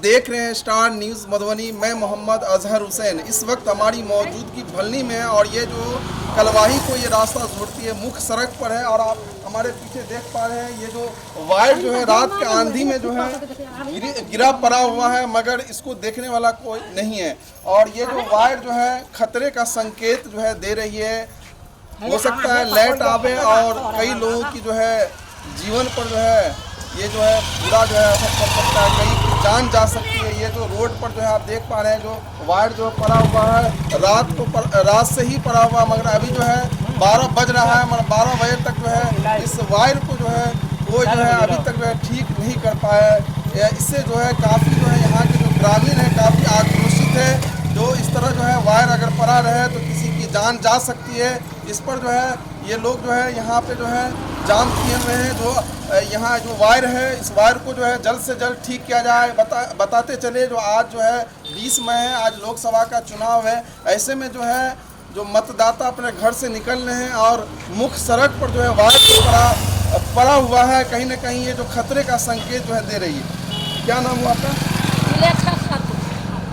देख रहे हैं स्टार न्यूज़ मधुबनी। मैं मोहम्मद अजहर हुसैन। इस वक्त हमारी मौजूदगी भलनी में है और ये जो कलवाही को ये रास्ता जोड़ती है मुख्य सड़क पर है। और आप हमारे पीछे देख पा रहे हैं ये जो वायर जो है रात के आंधी में जो है गिरा पड़ा हुआ है, मगर इसको देखने वाला कोई नहीं है। और ये जो वायर जो है खतरे का संकेत जो है दे रही है। हो सकता है लाइट आवे और कई लोगों की जो है जीवन पर जो है ये जो है पूरा जो है असर कर सकता है, कहीं की जान जा सकती है। ये जो रोड पर जो है आप देख पा रहे हैं जो वायर जो पड़ा हुआ है रात से ही पड़ा हुआ, मगर अभी जो है 12 बज रहा है, मगर 12 बजे तक जो है इस वायर को जो है वो जो है अभी तक जो है ठीक नहीं कर पाया है। इससे जो है काफ़ी जो है यहाँ के जो ग्रामीण है काफ़ी आक्रोशित है। जो इस तरह जो है वायर अगर पड़ा रहे तो किसी की जान जा सकती है। इस पर जो है ये लोग जो है यहाँ पे जो है जाम किए हुए हैं। जो यहाँ जो वायर है इस वायर को जो है जल्द से जल्द ठीक किया जाए। बताते चले जो आज जो है 20 मई है, आज लोकसभा का चुनाव है। ऐसे में जो है जो मतदाता अपने घर से निकल रहे हैं और मुख्य सड़क पर जो है वायर पड़ा हुआ है, कहीं ना कहीं ये जो खतरे का संकेत जो है दे रही है। क्या नाम हुआ आपका?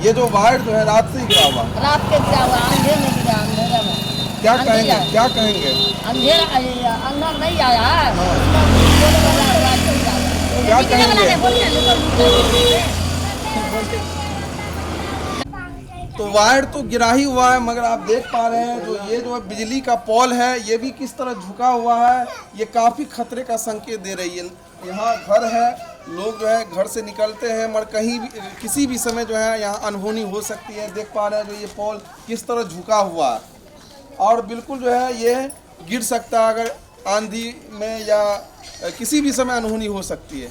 ये जो वायर जो है रात से ही गिरा हुआ, रात के गिरा हुआ, अंधेरे में गिरा, अंधेरे में। क्या कहेंगे? क्या कहेंगे? अंधेरा अंदर नहीं आया है। क्या कहेंगे? तो वायर तो गिरा ही हुआ है, मगर आप देख पा रहे हैं जो ये जो बिजली का पोल है ये भी किस तरह झुका हुआ है। ये काफ़ी खतरे का संकेत दे रही है। यहाँ घर है, लोग जो है घर से निकलते हैं, मगर कहीं भी किसी भी समय जो है यहाँ अनहोनी हो सकती है। देख पा रहे हैं जो ये पोल किस तरह झुका हुआ है और बिल्कुल जो है ये गिर सकता है, अगर आंधी में या किसी भी समय अनहोनी हो सकती है।